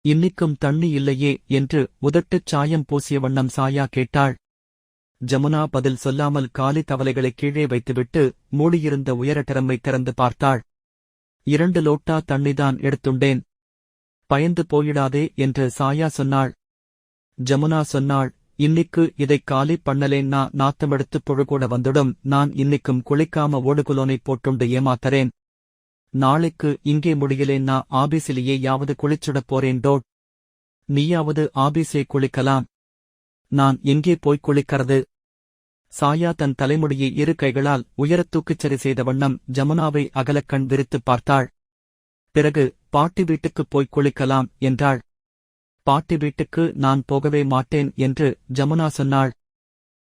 இன்னிக்கும் தண்ணி இல்லையே என்று உதட்டுச் சாயம் பூசிய வண்ணம் சாயா கேட்டாள். ஜமுனா பதில் சொல்லாமல் காலி தவலைகளை கீழே வைத்துவிட்டு மூடியிருந்த உயர டிரம்மை திறந்து பார்த்தாள். 2 லோட்டா தண்ணிதான் எடுத்துண்டேன். பயந்து போயிடாதே என்று சாயா சொன்னாள். ஜமுனா சொன்னாள், இன்னிக்கு இதைக் காலி பண்ணலேன்னா நாத்தமெடுத்து புழுகூட வந்துடும். நான் இன்னிக்கும் குளிக்காம ஓடுகுலோனைப் போட்டுண்டு ஏமாத்தறேன். நாளைக்கு இங்கே முடியலேன்னா ஆபீஸிலேயே யாவது குளிச்சுடப் போறேன் டோட். நீயாவது ஆபீஸே குளிக்கலாம். நான் எங்கே போய் குளிக்கிறது? சாயா தன் தலைமுடியை 2 கைகளால் உயரத் தூக்கிச்சரி செய்த வண்ணம் ஜமுனாவை அகலக்கண் விரித்துப் பார்த்தாள். பிறகு பாட்டி வீட்டுக்குப் போய் குளிக்கலாம் என்றாள். பாட்டி வீட்டுக்கு நான் போகவே மாட்டேன் என்று ஜமுனா சொன்னாள்.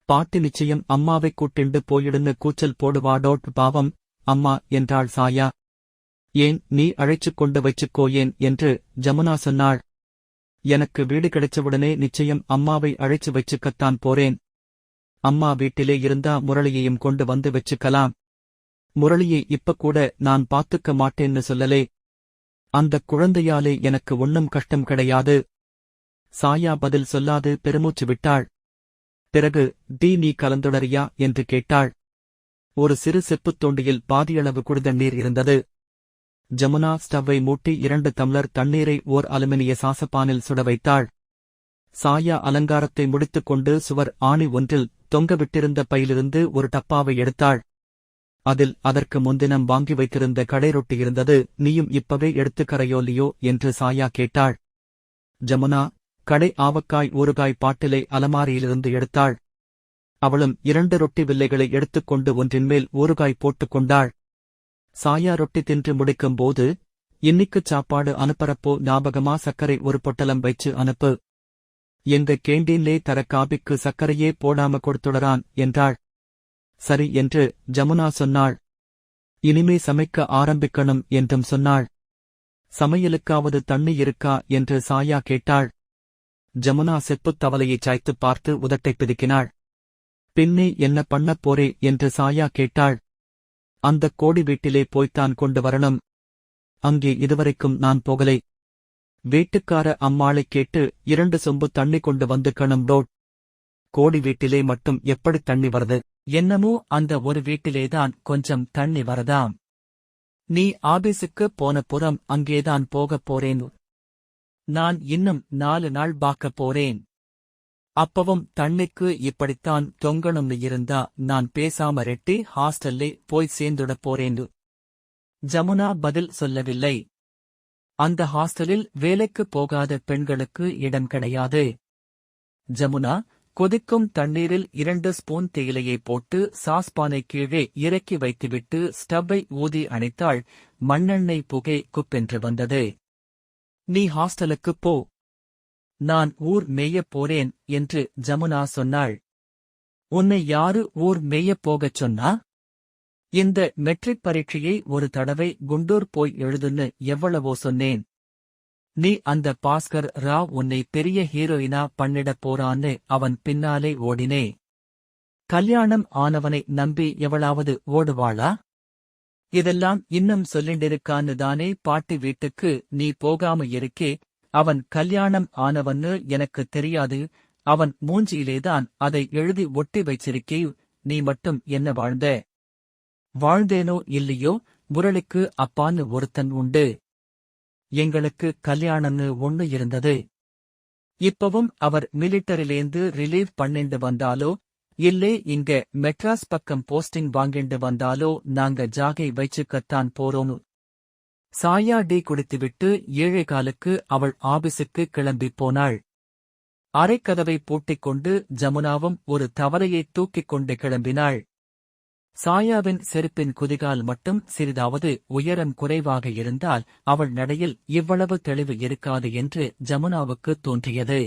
பாட்டி நிச்சயம் அம்மாவைக் கூட்டிண்டு போயிடுன்னு கூச்சல் போடுவாடோட் பாவம் அம்மா என்றாள் சாயா. ஏன் நீ அழைச்சுக் கொண்டு வச்சுக்கோயேன் என்று ஜமுனா சொன்னாள். எனக்கு வீடு கிடைச்சவுடனே நிச்சயம் அம்மாவை அழைச்சு வச்சுக்கத்தான் போறேன். அம்மா வீட்டிலே இருந்தா முரளியையும் கொண்டு வந்து வச்சுக்கலாம். முரளியை இப்ப கூட நான் பாத்துக்க மாட்டேன்னு சொல்லலே. அந்தக் குழந்தையாலே எனக்கு ஒண்ணும் கஷ்டம் கிடையாது. சாயா பதில் சொல்லாது பெருமூச்சு விட்டாள். பிறகு நீ கலந்துடறியா என்று கேட்டாள். ஒரு சிறு செப்புத் தொண்டியில் பாதியளவு குடிதண்ணீர் இருந்தது. ஜமுனா ஸ்டவ்வை மூட்டி 2 டம்ளர் தண்ணீரை ஓர் அலுமினிய சாசப்பானில் சுட வைத்தாள். சாயா அலங்காரத்தை முடித்துக் கொண்டு சுவர் ஆணி ஒன்றில் தொங்கவிட்டிருந்த பையிலிருந்து ஒரு டப்பாவை எடுத்தாள். அதில் அதற்கு முன்தினம் வாங்கி வைத்திருந்த கடை ரொட்டி இருந்தது. நீயும் இப்பவே எடுத்துக்கறையோலியோ என்று சாயா கேட்டாள். ஜமுனா கடை ஆவக்காய் ஊறுகாய் பாட்டிலை அலமாரியிலிருந்து எடுத்தாள். அவளும் 2 ரொட்டி வில்லைகளை எடுத்துக்கொண்டு ஒன்றின்மேல் ஊறுகாய் போட்டுக் கொண்டாள். சாயா ரொட்டி தின்று முடிக்கும்போது, இன்னிக்குச் சாப்பாடு அனுப்பறப்போ ஞாபகமா சர்க்கரை ஒரு பொட்டலம் வைச்சு அனுப்பு. எங்க கேண்டீன்லே தர காபிக்கு சர்க்கரையே போடாம கொடுத்துடறான் என்றாள். சரி என்று ஜமுனா சொன்னாள். இனிமே சமைக்க ஆரம்பிக்கணும் என்றும் சொன்னாள். சமையலுக்காவது தண்ணி இருக்கா என்று சாயா கேட்டாள். ஜமுனா செப்புத் தவலையைச் சாய்த்துப் பார்த்து உதட்டைப் பிதுக்கினாள். பின்னே என்ன பண்ணப் போரே என்று சாயா கேட்டாள். அந்தக் கோடி வீட்டிலே போய்த்தான் கொண்டு வரணும். அங்கே இதுவரைக்கும் நான் போகலை. வீட்டுக்கார அம்மாளைக் கேட்டு 2 சொம்பு தண்ணி கொண்டு வந்துக்கணும் டோட். கோடி வீட்டிலே மட்டும் எப்படி தண்ணி வருது? என்னமோ அந்த ஒரு வீட்டிலேதான் கொஞ்சம் தண்ணி வரதாம். நீ ஆபீஸுக்குப் போன புறம் அங்கேதான் போகப் போறேன். நான் இன்னும் 4 நாள் பாக்கப் போறேன். அப்பவும் தண்ணிக்கு இப்படித்தான் தொங்கணும்னு இருந்தா நான் பேசாம ரெட்டி ஹாஸ்டல்லே போய் சேர்ந்துடப் போறேன். ஜமுனா பதில் சொல்லவில்லை. அந்த ஹாஸ்டலில் வேலைக்குப் போகாத பெண்களுக்கு இடம் கிடையாது. ஜமுனா கொதிக்கும் தண்ணீரில் 2 ஸ்பூன் தேயிலையை போட்டு சாஸ்பானை கீழே இறக்கி வைத்துவிட்டு ஸ்டவ்வை ஊதி அணைத்தாள். மண்ணெண்ணெய் புகை குப்பென்று வந்தது. நீ ஹாஸ்டலுக்குப் போ. நான் ஊர் மேயப் போறேன் என்று ஜமுனா சொன்னாள். உன்னை யாரு ஊர் மேயப் போகச் சொன்னா? இந்த மெட்ரிக் பரீட்சையை ஒரு தடவை குண்டூர் போய் எழுதுன்னு எவ்வளவோ சொன்னேன். நீ அந்த பாஸ்கர் ராவ் உன்னை பெரிய ஹீரோயினா பண்ணிடப் போறான்னு அவன் பின்னாலே ஓடினே. கல்யாணம் ஆனவனை நம்பி எவளாவது ஓடுவாளா? இதெல்லாம் இன்னும் சொல்லிண்டிருக்கான்னு தானே பாட்டி வீட்டுக்கு நீ போகாம இருக்கே. அவன் கல்யாணம் ஆனவன்னு எனக்கு தெரியாது. அவன் மூஞ்சியிலேதான் அதை எழுதி ஒட்டி வைச்சிருக்கே. நீ மட்டும் என்ன வாழ்ந்த? வாழ்ந்தேனோ இல்லையோ, முரளிக்கு அப்பான்னு ஒருத்தன் உண்டு. எங்களுக்கு கல்யாணம்னு ஒண்ணு இருந்தது. இப்பவும் அவர் மிலிட்டரிலேந்து ரிலீவ் பண்ணிண்டு வந்தாலோ இல்லே இங்க மெட்ராஸ் பக்கம் போஸ்டிங் வாங்கிண்டு வந்தாலோ நாங்க ஜாகை வைச்சுக்கத்தான் போறோம். சாயா டீ குடித்துவிட்டு 7:15க்கு அவள் ஆபீஸுக்கு கிளம்பிப் போனாள். அரைக்கதவை பூட்டிக் கொண்டு ஜமுனாவும் ஒரு தவலையைத் தூக்கிக் கொண்டு கிளம்பினாள். சாயாவின் செருப்பின் குதிகால் மட்டும் சிறிதாவது உயரம் குறைவாக இருந்தால் அவள் நடையில் இவ்வளவு தெளிவு இருக்காது என்று ஜமுனாவுக்குத் தோன்றியது.